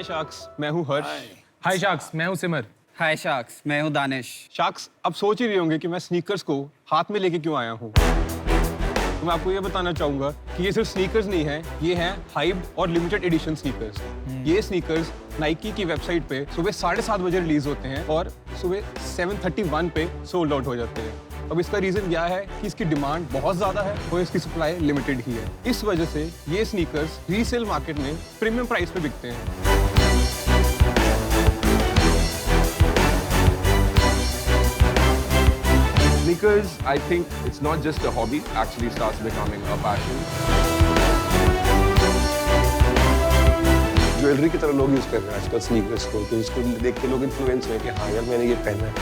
हाय sacks, मैं हूँ हर्ष। हाय sacks, मैं हूँ सिमर। हाय शाक्स, मैं हूँ दानिश। शाक्स, अब सोच ही रहे होंगे कि मैं स्नीकर्स को हाथ में लेके क्यों आया हूँ। तो मैं आपको ये बताना चाहूंगा कि ये सिर्फ स्नीकर्स नहीं है, ये हैं हाइब और लिमिटेड एडिशन स्नीकर्स। ये स्नीकर्स नाइकी की वेबसाइट पे सुबह 7:30 बजे रिलीज होते हैं और सुबह 7:31 पे सोल्ड आउट हो जाते हैं। अब इसका रीजन क्या है कि इसकी डिमांड बहुत ज्यादा है और इसकी सप्लाई लिमिटेड ही है। इस वजह से ये स्नीकर्स रीसेल मार्केट में प्रीमियम प्राइस पे बिकते हैं। Sneakers, I think it's not just a hobby, actually starts becoming a passion. Jewellery की तरह लोग यूज कर रहे हैं आजकल स्नीकर्स को, तो इसको देख के लोग इन्फ्लुएंस हैं कि हाँ यार मैंने ये पहना है।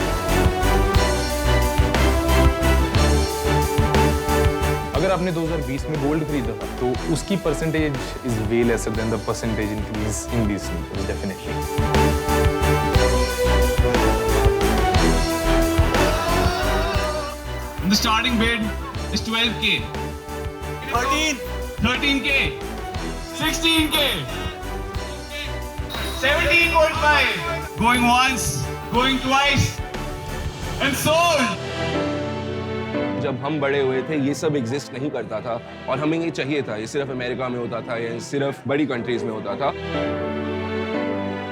अगर आपने 2020 में गोल्ड खरीदा था तो उसकी percentage is way lesser than the percentage increase in these sneakers definitely. The starting bid is 12K. 13K. 16K. 17.5. Going once, going twice, and sold. जब हम बड़े हुए थे ये सब एग्जिस्ट नहीं करता था और हमें ये चाहिए था। ये सिर्फ अमेरिका में होता था या सिर्फ बड़ी कंट्रीज में होता था।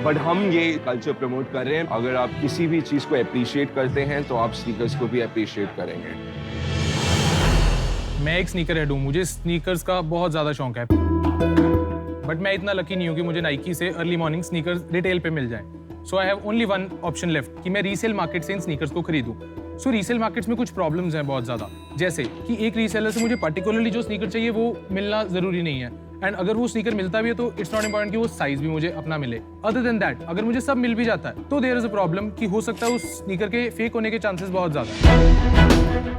बट हम ये कल्चर प्रमोट कर रहे हैं। अगर आप किसी भी चीज को अप्रिशिएट करते हैं तो आप स्नीकर्स को भी अप्रिशिएट करेंगे। मैं एक स्नीकर हेड हूँ, मुझे स्नीकर्स का बहुत ज़्यादा शौक है, बट मैं इतना लकी नहीं हूँ कि मुझे नाइकी से अर्ली मॉर्निंग स्नीकर्स रिटेल पे मिल जाए। So I have only one option left कि मैं रीसेल मार्केट से इन स्नीकर्स को खरीदूँ। सो रीसेल मार्केट्स में कुछ प्रॉब्लम्स हैं बहुत ज़्यादा, जैसे कि एक रीसेलर से मुझे पर्टिकुलरली जो स्नीकर चाहिए वो मिलना ज़रूरी नहीं है, एंड अगर वो स्नीकर मिलता भी है तो इट्स नॉट इम्पॉर्टेंट कि वो साइज भी मुझे अपना मिले। अदर देन दैट अगर मुझे सब मिल भी जाता है तो देयर इज अ प्रॉब्लम कि हो सकता है उस स्नीकर के फेक होने के चांसेस बहुत ज़्यादा हैं।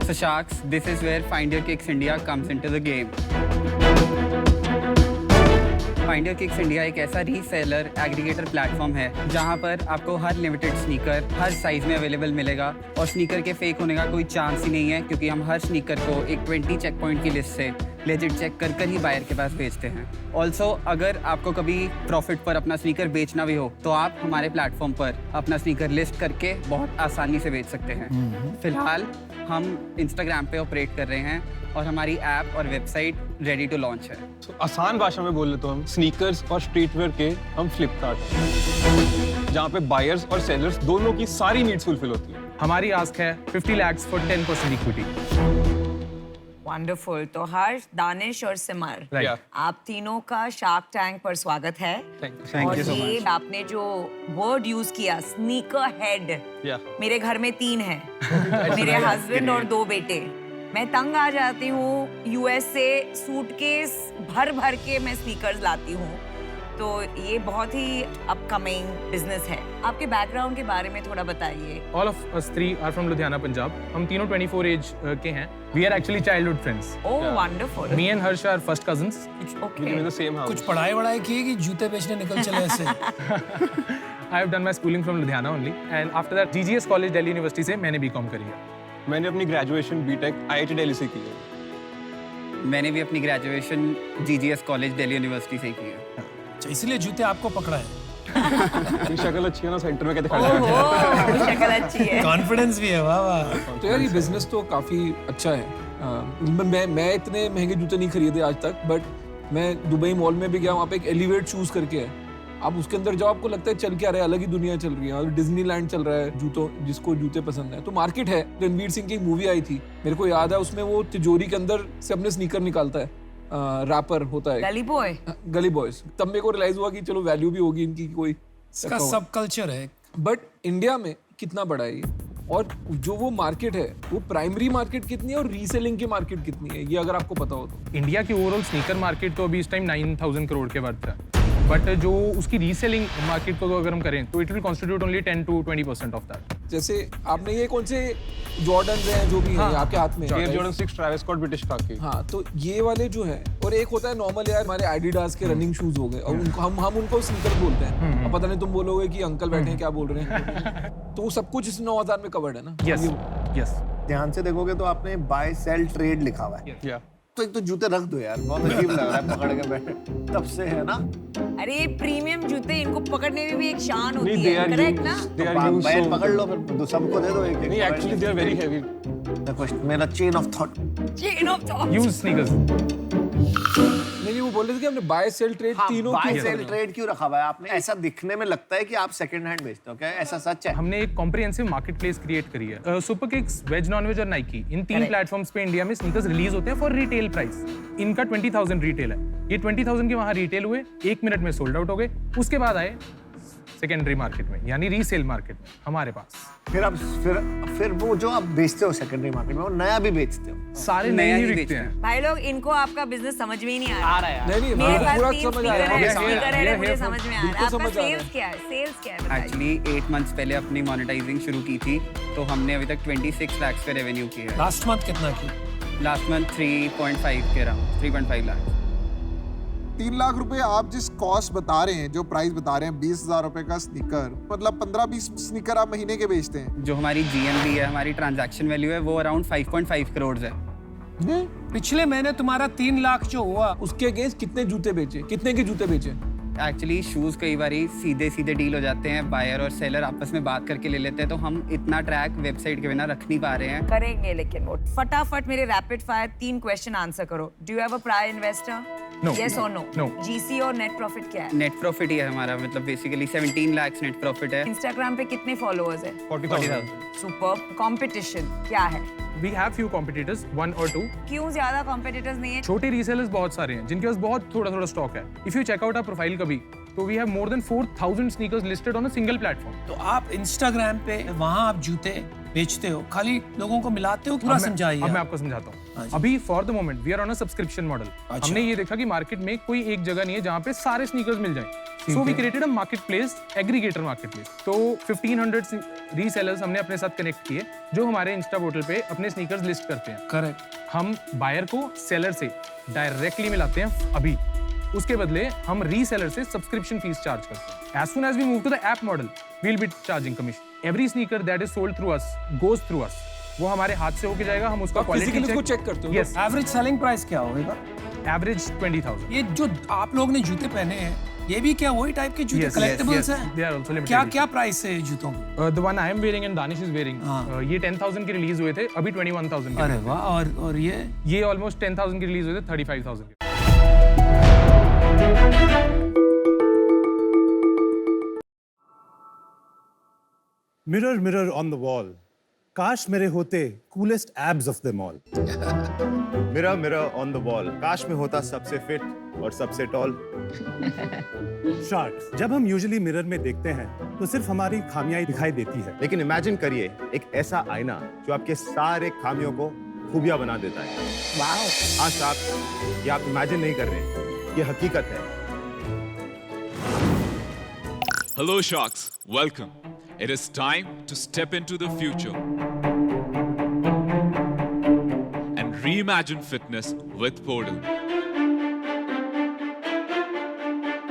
So Sharks, this is where Find Your Kicks India comes into the game. Find Your Kicks India एक ऐसा रीसेलर एग्रीगेटर प्लेटफॉर्म है जहां पर आपको हर लिमिटेड स्नीकर हर साइज में अवेलेबल मिलेगा और स्नीकर के फेक होने का कोई चांस ही नहीं है, क्योंकि हम हर स्नीकर को एक 20 चेक पॉइंट की लिस्ट से लेजिट चेक कर ही बायर के पास भेजते हैं। ऑल्सो अगर आपको कभी प्रॉफिट पर अपना स्नीकर बेचना भी हो तो आप हमारे प्लेटफॉर्म पर अपना स्नीकर लिस्ट करके बहुत आसानी से बेच सकते हैं। फिलहाल हम इंस्टाग्राम पे ऑपरेट कर रहे हैं और हमारी ऐप और वेबसाइट रेडी टू लॉन्च है। तो आसान भाषा में बोल ले तो हम स्नीकर्स और स्ट्रीटवेयर के हम फ्लिपकार्ट हैं, जहाँ पे बायर्स और सेलर्स दोनों की सारी नीड्स फुलफिल होती है। हमारी आस्क है 50 lakhs फॉर 10% इक्विटी। वंडरफुल। तो हर्ष, दानिश और सिमर, Yeah. आप तीनों का शार्क टैंक पर स्वागत है। Thank और you so ये आपने जो वर्ड यूज किया स्नीकर हेड, Yeah. मेरे घर में 3 हैं, मेरे हस्बैंड और 2 बेटे। मैं तंग आ जाती हूँ, यूएस से सूटकेस भर भर के मैं स्नीकर्स लाती हूँ, तो ये बहुत ही अपकमिंग बिजनेस है। आपके बैकग्राउंड के बारे में थोड़ा बताइए। All of us three are from Ludhiana, Punjab. हम तीनों 24 एज के हैं। We are actually childhood friends. Oh wonderful. Me and Harsh are first cousins. Okay. In the same house. कुछ पढ़ाई वढ़ाई की कि जूते बेचने निकल चले ऐसे? I have done my schooling from Ludhiana only, and after that GGS College Delhi University से मैंने B.Com करी है। मैंने अपनी ग्रेजुएशन बीटेक IIT दिल्ली से की है। मैंने भी अपनी graduation GGS college Delhi university से की है। अच्छा, इसलिए जूते आपको पकड़ा है। मेरी शक्ल अच्छी है ना, सेंटर में कहते खड़े ओहो, शक्ल अच्छी है। कॉन्फिडेंस भी है, वाह वाह। तो यार ये बिजनेस तो काफ़ी अच्छा है। मैं इतने महंगे जूते नहीं खरीदे आज तक, बट मैं दुबई मॉल में भी गया, वहाँ पे एक एलिवेट शूज़ करके है। आप उसके अंदर जाओ, आपको लगता है चल के आ रहा है, अलग ही दुनिया चल रही है। और डिज्नीलैंड चल रहा है जूतों, जिसको जूते पसंद है तो मार्केट है। रणवीर सिंह की एक मूवी आई थी, मेरे को याद है, उसमें वो तिजोरी के अंदर से अपने स्नीकर निकालता है, रैपर होता है, गली बॉय। गली बॉयज। तब मेरे को रियलाइज हुआ कि चलो वैल्यू भी होगी इनकी, कोई इसका सब कल्चर है। बट इंडिया में कितना बड़ा है ये, और जो वो मार्केट है वो प्राइमरी मार्केट कितनी है और रीसेलिंग की मार्केट कितनी है, ये अगर आपको पता हो तो। इंडिया की ओवरऑल स्नीकर मार्केट तो अभी इस टाइम 9000 करोड़ के वर्थ है, बट जो उसकी रीसेलिंग मार्केट को अगर हम करें तो it will constitute only 10 to 20% of that. जैसे आपने ये कौन से जॉर्डन्स हैं जो भी हैं आपके हाथ में? Air Jordan 6 Travis Scott British khaki. हाँ, तो ये वाले जो हैं, और एक होता है नॉर्मल यार हमारे एडिडास के रनिंग शूज हो गए, और उनको हम उनको स्नीकर बोलते हैं। अब पता नहीं तुम बोलोगे कि अंकल बैठे हैं क्या बोल रहे हैं। तो वो सब कुछ इस 9000 में कवर्ड है ना? Yes yes. ध्यान से देखोगे तो आपने बाय सेल ट्रेड लिखा हुआ है। Yeah. तो एक तो जूते रख दो यार, बहुत अजीब लग रहा है पकड़ के बैठे तब से, है ना? अरे ये प्रीमियम जूते, इनको पकड़ने में भी एक शान होती नहीं, they है, are करेक्ट used- ना? they are used bat so- पकड़ लो फिर सबको दे दो एक एक। नहीं, actually they are very heavy. मेरा chain of thought. Chain of thought. Use sneakers. नहीं वो बोल रहे थे कि हमने बाय सेल ट्रेड तीनों बाय क्यों सेल करना? ट्रेड क्यों रखा हुआ है आपने? ऐसा दिखने में लगता है कि आप सेकंड हैंड बेचते हो, क्या ऐसा सच है? हमने एक कॉम्प्रिहेंसिव मार्केट प्लेस क्रिएट करी है। Super Kicks, Veg Non Veg और नाइकी, इन 3 प्लेटफॉर्म्स पे इंडिया में स्नीकर्स रिलीज होते हैं फॉर रिटेल प्राइस। इनका 20,000 रिटेल है। ये 20,000 के वहां रिटेल हुए, 1 मिनट में सोल्ड आउट हो गए। उसके बाद आए सेकेंडरी मार्केट में, यानी रीसेल मार्केट में हमारे पास। फिर वो जो आप बेचते हो सेकेंडरी मार्केट में, वो नया भी बेचते हो? सारे नए ही बिकते हैं। भाई लोग, इनको आपका बिजनेस समझ में ही नहीं आ रहा। नहीं मेरे मुझे पास पूरा 3 समझ आ रहा है। स्पीकर है, मुझे समझ में आ रहा है। बिल्कुल आपका समझ आ रहा है। सेल्स क्या है? सेल्स क्या है बताइए। एक्चुअली 8 मंथ्स पहले अपनी मोनेटाइजिंग शुरू की थी, तो हमने अभी तक 26 लाख का रेवेन्यू किया है। लास्ट मंथ कितना की? लास्ट मंथ 3.5 के अराउंड, 3.5 लाख। 3 लाख रुपए आप जिस कॉस्ट बता रहे हैं, जो प्राइस बता रहे हैं, 20,000 रुपए का स्नीकर, मतलब 15-20 स्नीकर आप महीने के बेचते हैं? जो हमारी GMV है, हमारी ट्रांजैक्शन वैल्यू है, वो अराउंड 5.5 करोड़ है। पिछले महीने तुम्हारा 3 लाख जो हुआ, उसके अगेंस्ट कितने जूते बेचे, कितने के जूते बेचे? एक्चुअली शूज कई बार सीधे डील हो जाते हैं, बायर और सेलर आपस में बात करके ले लेते हैं, तो हम इतना ट्रैक वेबसाइट के बिना रख नहीं पा रहे हैं। करेंगे, लेकिन वो फटाफट मेरे रैपिड फायर 3 क्वेश्चन आंसर करो। Do you have a prior investor? No. Yes or no? No. GC और नेट प्रॉफिट क्या है? नेट प्रॉफिट ही है हमारा, मतलब बेसिकली 17 लाख नेट प्रॉफिट है। इंस्टाग्राम पे कितने फॉलोअर्स है? 40,000। सुपर। कंपटीशन क्या है? We have few competitors, 1 or 2. क्यों ज्यादा कॉम्पिटिटर्स नहीं है? छोटे रीसेलर्स बहुत सारे हैं जिनके पास बहुत थोड़ा स्टॉक है। If you check out our profile कभी, तो we have more than 4,000 sneakers listed on a single platform. तो आप इंस्टाग्राम पे वहाँ आप जूते बेचते हो, खाली लोगों को मिलाते हो? पूरा समझाइए। अब मैं आपको समझाता हूँ। अभी for the moment we are on a subscription model. हमने ये देखा कि मार्केट में कोई एक जगह नहीं है जहाँ पे सारे स्नीकर्स मिल जाएं। So we created a market place, aggregator market place. तो 1500 रीसेलर्स हमने अपने साथ कनेक्ट किए, जो हमारे इंस्टा पोर्टल पे अपने स्नीकर्स लिस्ट करते हैं। करेक्ट। हम बायर को सेलर से डायरेक्टली मिलाते हैं अभी। उसके बदले हम रीसेलर से सब्सक्रिप्शन फीस चार्ज करते हैं। As soon as we move to the app model, we'll be charging commission. Every sneaker that is sold through us goes through us. वो हमारे हाथ से होके जाएगा, हम उसका क्वालिटी फिजिकली उसको चेक करते हो? Yes. एवरेज सेलिंग प्राइस क्या होगा? Average 20,000. ये जो आप लोग ने जूते पहने हैं, ये भी क्या वही टाइप के जूते Yes, कलेक्टिबल्स yes, हैं? they are also limited क्या edition. क्या प्राइस है जूतों की? The one I am wearing and Danish is wearing, ये 10,000 के रिलीज हुए थे, अभी 21,000 के। अरे वाह। और ये ऑलमोस्ट 10,000 के रिलीज हुए थे, 35,000 के। Mirror mirror on the wall, काश मेरे होते coolest abs of them all. Mirror mirror on the wall, काश में होता सबसे फिट और सबसे टॉल। शार्क्स, जब हम यूजुअली मिरर में देखते हैं तो सिर्फ हमारी खामियां दिखाई देती है, लेकिन इमेजिन करिए एक ऐसा आईना जो आपके सारे खामियों को खूबियां बना देता है। हाँ शार्क्स, ये आप इमेजिन नहीं कर रहे, ये हकीकत है। Hello Sharks, welcome. It is time to step into the future and reimagine fitness with Portal.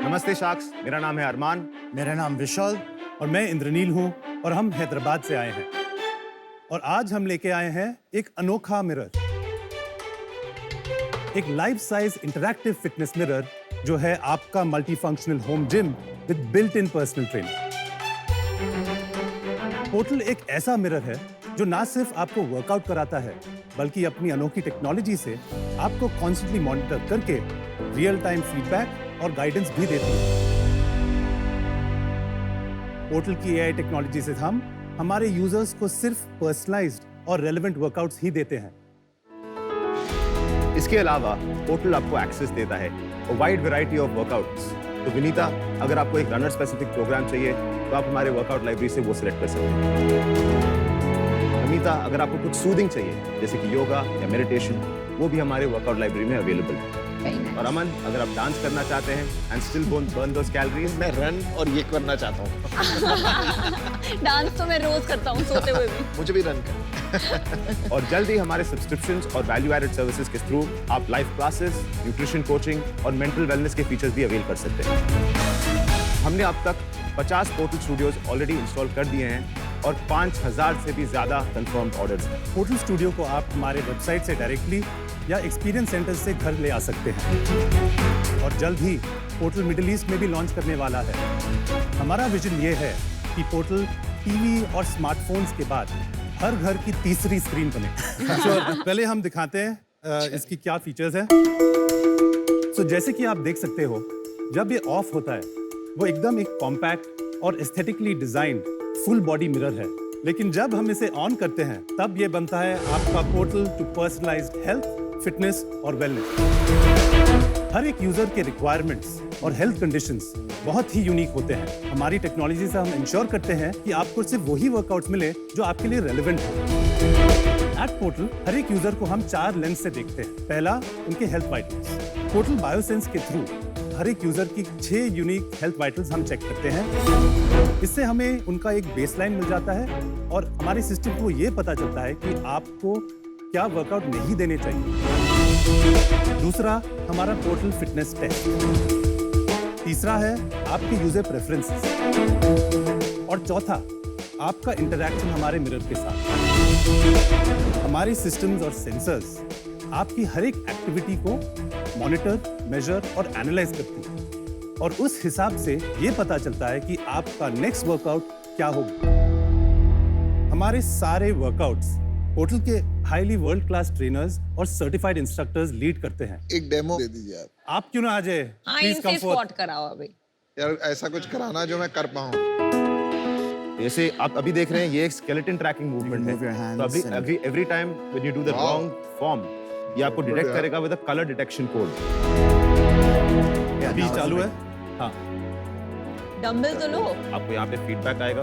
नमस्ते शार्क्स, मेरा नाम है अरमान। मेरा नाम विशाल और मैं इंद्रनील हूँ और हम हैदराबाद से आए हैं। और आज हम लेके आए हैं एक अनोखा मिरर, एक life size interactive fitness mirror जो है आपका multifunctional home gym with built in personal trainer. Portal एक ऐसा मिरर है जो ना सिर्फ आपको वर्कआउट कराता है, बल्कि अपनी अनोखी टेक्नोलॉजी से आपको कॉन्स्टेंटली मॉनिटर करके रियल टाइम फीडबैक और गाइडेंस भी देती है। पोर्टल की AI टेक्नोलॉजी से हम हमारे यूजर्स को सिर्फ पर्सनलाइज्ड और रेलेवेंट वर्कआउट्स ही देते हैं। इसके अलावा पोर्टल आपको एक्सेस देता है वाइड वैरायटी ऑफ वर्कआउट्स। तो विनीता, अगर आपको एक रनर स्पेसिफिक प्रोग्राम चाहिए तो आप हमारे वर्कआउट लाइब्रेरी से वो सिलेक्ट कर सकते हैं। अमिता, अगर आपको कुछ सूदिंग चाहिए जैसे कि योगा या मेडिटेशन, वो भी हमारे वर्कआउट लाइब्रेरी में अवेलेबल है। और अमन, अगर आप डांस करना चाहते हैं and still burn those calories, मैं रन और ये करना चाहता हूँ। डांस तो मैं रोज करता हूँ सोते हुए भी। मुझे भी रन कर। और जल्द ही हमारे सब्सक्रिप्शंस और वैल्यू एडेड सर्विसेज के थ्रू आप लाइव क्लासेस, न्यूट्रिशन कोचिंग और मेंटल वेलनेस के फीचर्स भी अवेल कर सकते हैं। हमने अब तक 50 पोर्टल स्टूडियोज ऑलरेडी इंस्टॉल कर दिए हैं और 5000 से भी ज्यादा कंफर्म्ड ऑर्डर्स हैं। पोर्टल स्टूडियो को आप हमारे वेबसाइट से डायरेक्टली या एक्सपीरियंस सेंटर से घर ले आ सकते हैं और जल्द ही पोर्टल मिडिल ईस्ट में भी लॉन्च करने वाला है। हमारा विजन ये है कि पोर्टल टीवी और स्मार्टफोन्स के बाद हर घर की तीसरी स्क्रीन बने। पहले हम दिखाते हैं इसकी क्या फीचर्स हैं। जैसे कि आप देख सकते हो, जब ये ऑफ होता है वो एकदम एक कॉम्पैक्ट और aesthetically designed full body mirror है, लेकिन जब हम इसे ऑन करते हैं तब ये बनता है आपका portal to personalised health, fitness और वेलनेस। हर एक यूजर के रिक्वायरमेंट्स और हेल्थ कंडीशंस बहुत ही यूनिक होते हैं। हमारी टेक्नोलॉजी से हम इंश्योर करते हैं कि आपको सिर्फ वही वर्कआउट्स मिले जो आपके लिए रेलेवेंट हो। एट पोर्टल हर एक यूजर को हम 4 लेंस से देखते हैं। पहला, उनके हेल्थ वाइटल्स। पोर्टल बायोसेंस के थ्रू हर एक यूजर की 6 यूनिक हेल्थ वाइटल्स हम चेक करते हैं। इससे हमें उनका एक बेसलाइन मिल जाता है और हमारे सिस्टम को ये पता चलता है कि आपको क्या वर्कआउट नहीं देने चाहिए। दूसरा, हमारा पोर्टल फिटनेस टेस्ट। तीसरा है आपके यूजर प्रेफरेंसेस और चौथा, आपका इंटरैक्शन हमारे मिरर के साथ। हमारे सिस्टम्स और सेंसर्स आपकी हर एक एक्टिविटी को मॉनिटर, मेजर और एनालाइज करती है और उस हिसाब से ये पता चलता है कि आपका नेक्स्ट वर्कआउट क्या होगा। हमारे सारे वर्कआउट्स पोर्टल के हाईली वर्ल्ड क्लास ट्रेनर्स और सर्टिफाइड इंस्ट्रक्टर्स लीड करते हैं। एक डेमो दे दीजिए आप क्यों ना आ जाए? प्लीज कम स्पॉट कराओ अभी। यार ऐसा कुछ कराना जो मैं कर पाऊँ। जैसे आप अभी देख रहे हैं, ये एक स्केलेटन ट्रैकिंग मूवमेंट है। तो अभी every time when you do the wrong form, ये आपको डिटेक्ट करेगा with a colour detection code. अभी चालू है। हाँ, डंबल तो लो। आपको यहाँ पे फीडबैक आएगा।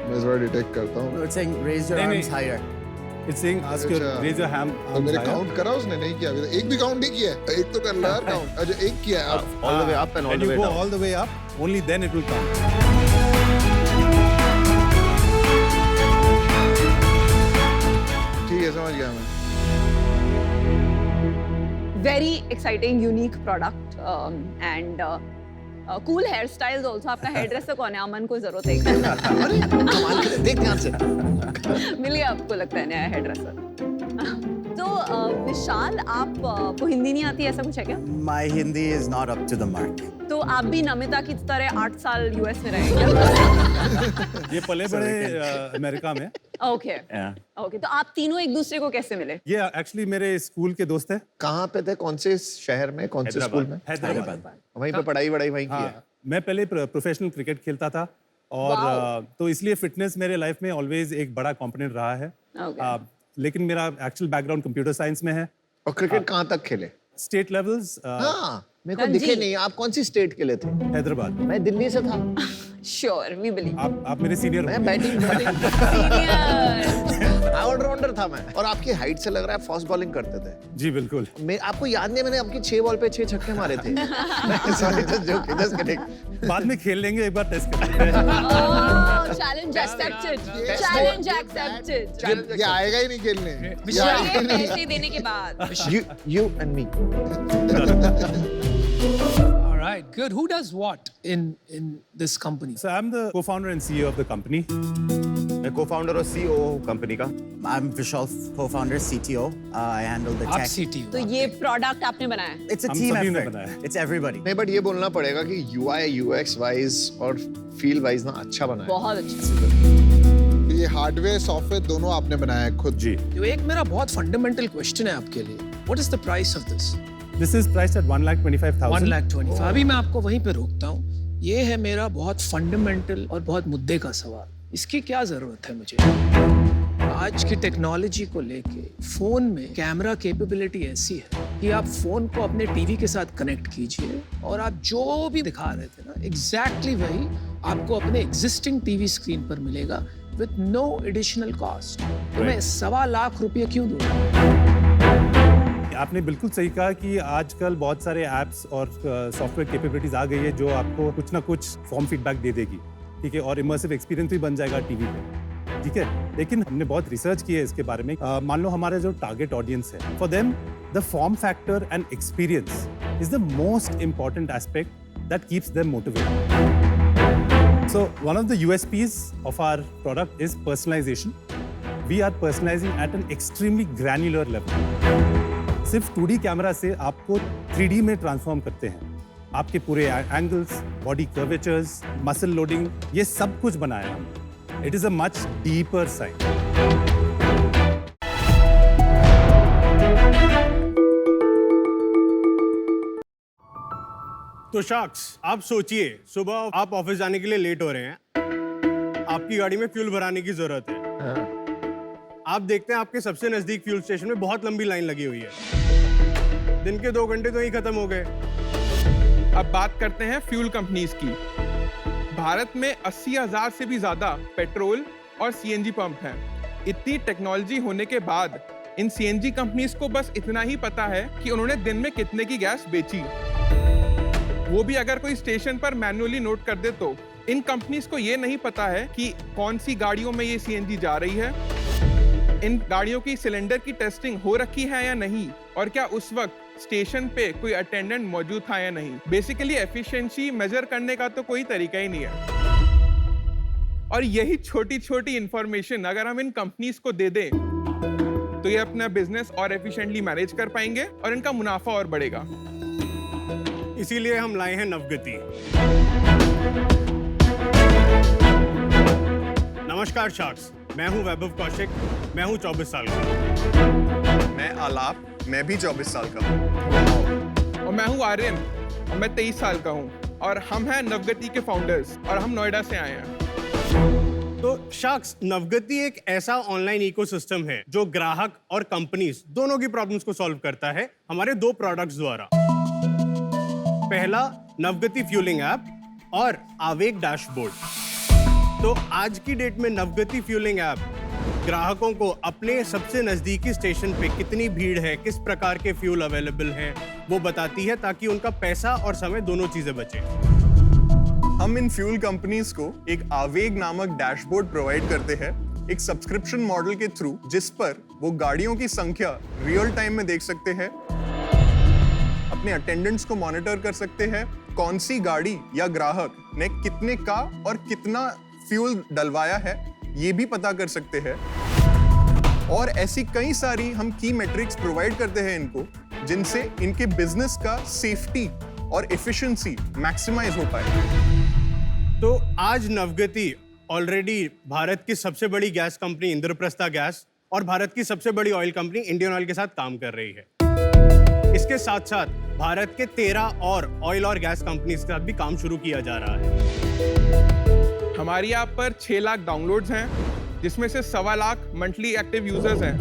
मैं जरा डिटेक्ट करता हूँ। It's saying raise your arms higher. It's saying ask your raise your hand. तो मेरे काउंट करा उसने? नहीं किया अभी तक। एक भी काउंट नहीं किया है। एक तो कर ला यार काउंट। अच्छा एक किया है। All the way up and all the way go down. all the way up, only then it will count. ठीक है, समझ गया मैं। Very exciting, unique product and cool hairstyles also. आपका hairdresser कौन है? अमन को जरूरत है। अरे कमाल कर, देख ध्यान से। मिल गया आपको लगता है नया hairdresser। तो विशाल, आप को हिंदी नहीं आती ऐसा कुछ है क्या? My Hindi is not up to the mark. तो आप भी नमिता की तरह 8 साल यूएस में रहेंगे। ये पले बड़े अमेरिका में। ओके ओके, तो आप तीनों एक दूसरे को कैसे मिले? ये एक्चुअली मेरे स्कूल के दोस्त हैं। कहाँ पे थे? कौन से शहर में? कौन से स्कूल में? हैदराबाद। वहीं पे पढ़ाई वहीं की है। मैं पहले प्रोफेशनल क्रिकेट खेलता था और तो इसलिए फिटनेस मेरे लाइफ में ऑलवेज एक बड़ा कंपोनेंट रहा है। लेकिन मेरा एक्चुअल बैकग्राउंड कंप्यूटर साइंस में है। और क्रिकेट कहाँ तक खेले? State levels. हाँ, मेरे को दिखे नहीं। आप कौन सी स्टेट के लिए थे? हैदराबाद। मैं दिल्ली से था। Sure, we believe. आप मेरे सीनियर हो। मैं बैटिंग ऑलराउंडर था मैं। और आपकी हाइट से लग रहा है फास्ट बॉलिंग करते थे। जी बिल्कुल। आपको याद नहीं, मैंने आपकी 6 बॉल पे 6 छक्के मारे थे। Sorry, just kidding. बाद में खेल लेंगे, एक बार टेस्ट करेंगे। Challenge accepted. Challenge accepted. ये आएगा ही नहीं खेलने। पैसे देने के बाद। You and me. All right, good. Who does what in this company? So I'm the co-founder and CEO of the company. मैं co-founder और CEO कंपनी का। I'm Vishal, co-founder, CTO. I handle the आप tech. CTO. तो ये product आपने बनाया? It's a हम team सभी ने effort. बनाया है। It's everybody. नहीं, बट ये बोलना पड़ेगा कि UI UX वाइज और फील वाइज ना अच्छा बना है। बहुत अच्छा। ये हार्डवेयर सॉफ्टवेयर दोनों आपने बनाया है खुद? जी। तो एक मेरा बहुत फंडामेंटल क्वेश्चन है आपके लिए। What is the price of this? This is priced at 1,25,000. 1,25,000। अभी मैं आपको वहीं पे रोकता हूँ। ये है मेरा बहुत फंडामेंटल और बहुत मुद्दे का सवाल। इसकी क्या जरूरत है मुझे? आज की टेक्नोलॉजी को लेके फोन में कैमरा कैपेबिलिटी ऐसी है कि आप फोन को अपने टीवी के साथ कनेक्ट कीजिए और आप जो भी दिखा रहे थे ना, एग्जैक्टली वही आपको अपने एग्जिस्टिंग टीवी स्क्रीन पर मिलेगा विद नो एडिशनल कॉस्ट। तो मैं 1.25 लाख रुपये क्यों दूंगा? आपने बिल्कुल सही कहा कि आजकल बहुत सारे ऐप्स और सॉफ्टवेयर कैपेबिलिटीज आ गई है जो आपको कुछ ना कुछ फॉर्म फीडबैक दे देगी, ठीक है, और इमर्सिव एक्सपीरियंस भी बन जाएगा टीवी पे, ठीक है। लेकिन हमने बहुत रिसर्च की है इसके बारे में। मान लो हमारा जो टारगेट ऑडियंस है, for them the form factor and experience is the most important aspect that keeps them motivated. So So one of the USPs of our product is personalization. We are personalizing at an extremely granular level. सिर्फ 2D camera से आपको 3D में transform करते हैं। आपके पूरे angles, body curvatures, muscle loading, ये सब कुछ बनाया है। It is a much deeper side. तो शार्क्स, आप सोचिए, सुबह आप ऑफिस जाने के लिए लेट हो रहे हैं, आपकी गाड़ी में फ्यूल भराने की जरूरत है। आप देखते हैं आपके सबसे नजदीक फ्यूल स्टेशन में बहुत लंबी लाइन लगी हुई है। दिन के 2 घंटे तो ही खत्म हो गए। अब बात करते हैं फ्यूल कंपनीज की। भारत में 80,000 से भी ज्यादा पेट्रोल और सीएनजी पंप हैं। इतनी टेक्नोलॉजी होने के बाद इन सीएनजी कंपनीज को बस इतना ही पता है कि उन्होंने दिन में कितने की गैस बेची, वो भी अगर कोई स्टेशन पर मैन्युअली नोट कर दे तो। इन कंपनीज को ये नहीं पता है कि कौन सी गाड़ियों में ये सीएनजी जा रही है, इन गाड़ियों की सिलेंडर की टेस्टिंग हो रखी है या नहीं, और क्या उस वक्त स्टेशन पे कोई अटेंडेंट मौजूद था या नहीं। बेसिकली एफिशिएंसी मेजर करने का तो कोई तरीका ही नहीं है। और यही छोटी छोटी इंफॉर्मेशन अगर हम इन कंपनीज को दे दें तो ये अपना बिजनेस और एफिशिएंटली मैनेज कर पाएंगे और इनका मुनाफा और बढ़ेगा। इसीलिए हम लाए हैं नवगति। नमस्कार शार्क्स, मैं हूं वैभव कौशिक, मैं हूं 24 साल का। मैं आलाप, मैं भी 24 साल का हूं। और मैं हूं आर्यन और मैं 23 साल का हूं, और हम हैं नवगति के फाउंडर्स और हम नोएडा से आए हैं। तो शार्क्स, नवगति एक ऐसा ऑनलाइन इकोसिस्टम है जो ग्राहक और कंपनीज दोनों की प्रॉब्लम्स को सॉल्व करता है हमारे 2 प्रोडक्ट्स द्वारा। पहला नवगति फ्यूलिंग ऐप और आवेग डैशबोर्ड। तो आज की डेट में नवगति फ्यूलिंग ऐप ग्राहकों को अपने सबसे नजदीकी स्टेशन पे कितनी भीड़ है, किस प्रकार के फ्यूल अवेलेबल हैं, वो बताती है, ताकि उनका पैसा और समय दोनों चीजें बचे। हम इन फ्यूल कंपनीज को एक आवेग नामक डैशबोर्ड प्रोवाइड करते हैं, एक सब्सक्रिप्शन मॉडल के थ्रू, जिस पर वो गाड़ियों की संख्या रियल टाइम में देख सकते हैं, अपने अटेंडेंट्स को मॉनिटर कर सकते हैं, कौन सी गाड़ी या ग्राहक ने कितने का और कितना फ्यूल डलवाया है ये भी पता कर सकते हैं। और ऐसी कई सारी हम की मैट्रिक्स प्रोवाइड करते हैं इनको, जिनसे इनके बिजनेस का सेफ्टी और एफिशिएंसी मैक्सिमाइज हो पाए। तो आज नवगति ऑलरेडी भारत की सबसे बड़ी गैस कंपनी इंद्रप्रस्था गैस और भारत की सबसे बड़ी ऑयल कंपनी इंडियन ऑयल के साथ काम कर रही है। इसके साथ साथ भारत के 13 और ऑयल और गैस कंपनीज के साथ भी काम शुरू किया जा रहा है। हमारी ऐप पर 6 लाख डाउनलोड्स हैं, जिसमें से 1.25 लाख मंथली एक्टिव यूजर्स हैं।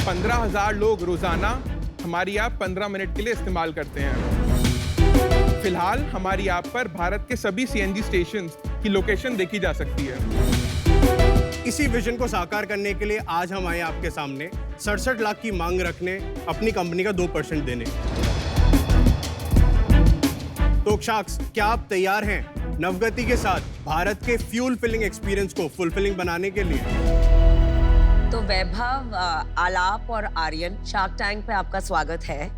15,000 लोग रोजाना हमारी ऐप 15 मिनट के लिए इस्तेमाल करते हैं। फिलहाल हमारी ऐप पर भारत के सभी सीएनजी स्टेशंस की लोकेशन देखी जा सकती है। इसी विजन को साकार करने के लिए आज हम आए आपके सामने 67 लाख की मांग रखने, अपनी कंपनी का 2% देने। तो शार्क्स, क्या आप तैयार हैं नवगति के साथ भारत के फ्यूल फिलिंग एक्सपीरियंस को फुलफिलिंग बनाने के लिए? तो वैभव, आलाप और आर्यन, शार्क टैंक पे आपका स्वागत है।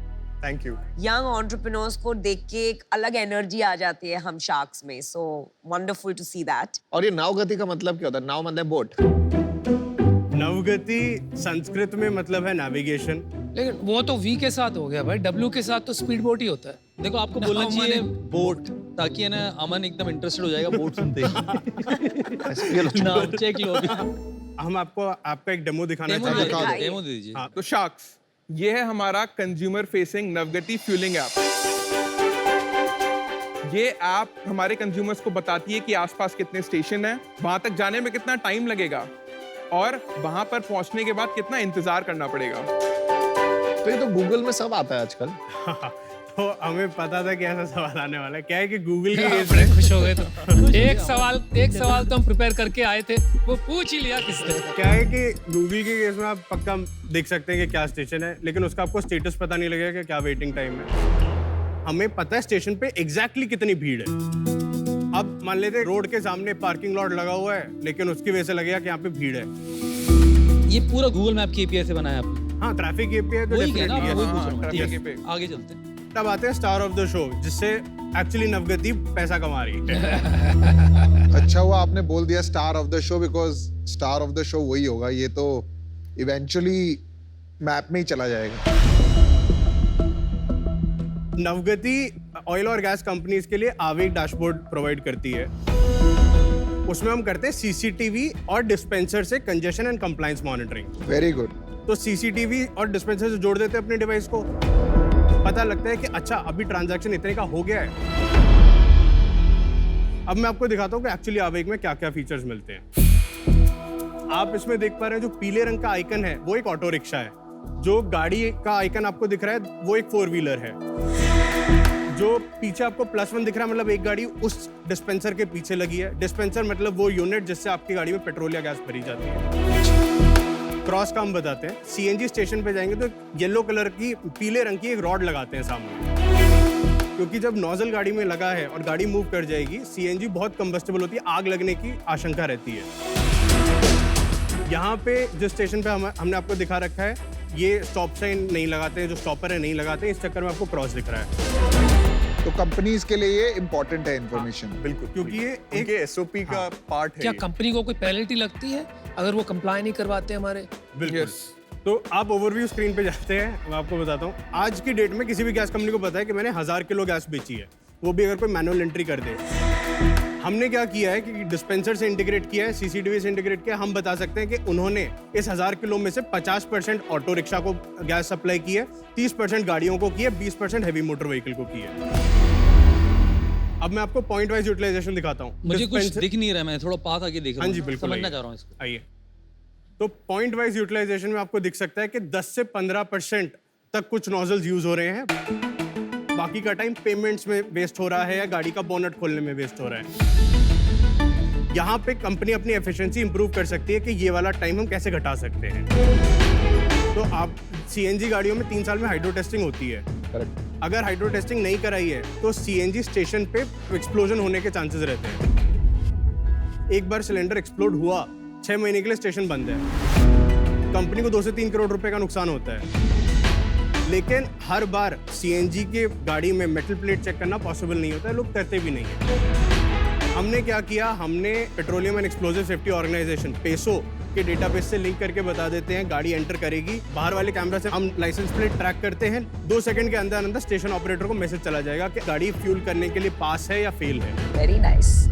Thank you. यंग एंटरप्रेन्योर्स को देख के एक अलग एनर्जी आ जाती है हम शार्क्स में, so wonderful to see that. और ये नवगति का मतलब क्या होता है? नाव मतलब बोट। नवगति संस्कृत में मतलब है नेविगेशन। लेकिन वो तो वी के साथ हो गया भाई, डब्ल्यू के साथ तो स्पीड बोट ही होता है। देखो, आपको बोलना चाहिए बोट, ताकि है ना अमन एकदम इंटरेस्टेड हो जाएगा बोट सुनते ही। नाम चेक लो। हम आपको आपका एक डेमो दिखाना चाहते हैं। डेमो दे दीजिए। तो शार्क्स, ये है हमारा कंज्यूमर फेसिंग नवगति फ्यूलिंग ऐप। ये ऐप हमारे कंज्यूमर्स को बताती है कि आसपास कितने स्टेशन हैं, वहां तक जाने में कितना टाइम लगेगा और वहां पर पहुंचने के बाद कितना इंतजार करना पड़ेगा। तो ये तो गूगल में सब आता है आजकल। तो हमें पता था कि ऐसा सवाल आने वाला है। क्या है कि गूगल की केस बड़े खुश हो गए। तो एक सवाल तो हम प्रिपेयर करके आए थे, वो पूछ ही लिया किसने। क्या है कि गूगल के केस में आप पक्का देख सकते हैं कि क्या स्टेशन है, लेकिन उसका आपको स्टेटस पता नहीं लगेगा कि क्या वेटिंग टाइम है। हमें पता है स्टेशन पे एग्जैक्टली कितनी भीड़ है। अब मान लेते हैं रोड के सामने पार्किंग लॉट लगा हुआ है, लेकिन उसकी वजह से लगेगा कि यहाँ पे भीड़ है। ये पूरा गूगल मैप की एपीआई से बनाया आपने? हाँ, ट्रैफिक एपीआई तो वही है ना, डेफिनेटली वही पूछ रहा है। हूँ। ठीक है, आगे चलते हैं। तब आते हैं स्टार ऑफ द शो, जिससे एक्चुअली नवगति पैसा कमा रही है। अच्छा हुआ आपने बोल दिया star of the show, because star of the show वही होगा, ये तो इवेंचुअली मैप में ही चला जाएगा। नवगति ऑयल और गैस कंपनीज के लिए आवेग डैशबोर्ड प्रोवाइड करती है। उसमें हम करते हैं सीसीटीवी और डिस्पेंसर से congestion and compliance monitoring. Very good. तो सीसीटीवी और डिस्पेंसर से जोड़ देते हैं अपने डिवाइस को, पता लगता है कि अच्छा अभी ट्रांजैक्शन इतने का हो गया है। अब मैं आपको दिखाता हूँ कि एक्चुअली आवेग में क्या क्या फीचर्स मिलते हैं। आप इसमें देख पा रहे हैं जो पीले रंग का आइकन है वो एक ऑटो रिक्शा है, जो गाड़ी का आइकन आपको दिख रहा है वो एक 4-व्हीलर है, जो पीछे आपको +1 दिख रहा है मतलब एक गाड़ी उस डिस्पेंसर के पीछे लगी है। डिस्पेंसर मतलब वो यूनिट जिससे आपकी गाड़ी में पेट्रोल या गैस भरी जाती है। क्रॉस का हम बताते हैं, सीएनजी स्टेशन पे जाएंगे तो येलो कलर की पीले रंग की एक रॉड लगाते हैं सामने, क्योंकि जब नोजल गाड़ी में लगा है और गाड़ी मूव कर जाएगी, सीएनजी बहुत कंबस्टेबल होती है, आग लगने की आशंका रहती है। यहाँ पे जिस स्टेशन पे हमने आपको दिखा रखा है, ये स्टॉप साइन नहीं लगाते हैं, जो स्टॉपर है नहीं लगाते हैं, इस चक्कर में आपको क्रॉस दिख रहा है। तो कंपनीज के लिए ये इंपॉर्टेंट है इन्फॉर्मेशन। बिल्कुल, क्योंकि ये एक एसओपी का पार्ट है। क्या कंपनी को कोई पेनल्टी लगती है अगर वो कंप्लाई नहीं करवाते हमारे? बिल्कुल। तो आप ओवरव्यू स्क्रीन पे जाते हैं, मैं आपको बताता हूँ। आज की डेट में किसी भी गैस कंपनी को पता है कि मैंने 1000 किलो गैस बेची है, वो भी अगर कोई मैनुअल एंट्री कर दे। हमने क्या किया है कि डिस्पेंसर से इंटीग्रेट किया है, सीसीटीवी से इंटीग्रेट किया है। हम बता सकते हैं कि उन्होंने इस 1000 किलो में से 50% ऑटो रिक्शा को गैस सप्लाई की है, 30% गाड़ियों को की है, 20% हैवी मोटर व्हीकल को की है। अब मैं आपको पॉइंट वाइज यूटिलाइजेशन दिखाता हूँ। मुझे कुछ दिख नहीं रहा, मैं थोड़ा पास आके देख रहा हूँ। हाँ जी बिल्कुल, समझना चाह रहा हूँ इसको। आइए, तो पॉइंट वाइज यूटिलाइजेशन में आपको दिख सकता है कि 10 से 15% तक कुछ नोजल्स यूज हो रहे हैं, बाकी का टाइम पेमेंट्स में वेस्ट हो रहा है या गाड़ी का बोनट खोलने में वेस्ट हो रहा है। यहाँ पे कंपनी अपनी एफिशिएंसी इंप्रूव कर सकती है कि ये वाला टाइम हम कैसे घटा सकते हैं। तो आप सीएनजी गाड़ियों में 3 साल में हाइड्रो टेस्टिंग होती है। करेक्ट। अगर हाइड्रो टेस्टिंग नहीं कराई है तो सीएनजी स्टेशन पे एक्सप्लोजन होने के चांसेस रहते हैं। एक बार सिलेंडर एक्सप्लोड हुआ, 6 महीने के लिए स्टेशन बंद है। कंपनी को 2 से 3 करोड़ रुपए का नुकसान होता है। लेकिन हर बार सीएनजी के गाड़ी में मेटल प्लेट चेक करना पॉसिबल नहीं होता है, लोग करते भी नहीं है। हमने क्या किया, हमने petroleum and explosive safety organisation PESO के डेटाबेस से लिंक करके बता देते हैं, गाड़ी एंटर करेगी, बाहर वाले कैमरा से हम लाइसेंस प्लेट ट्रैक करते हैं, 2 सेकंड के अंदर अंदर स्टेशन ऑपरेटर को मैसेज चला जाएगा कि गाड़ी फ्यूल करने के लिए पास है या फेल है। Very nice.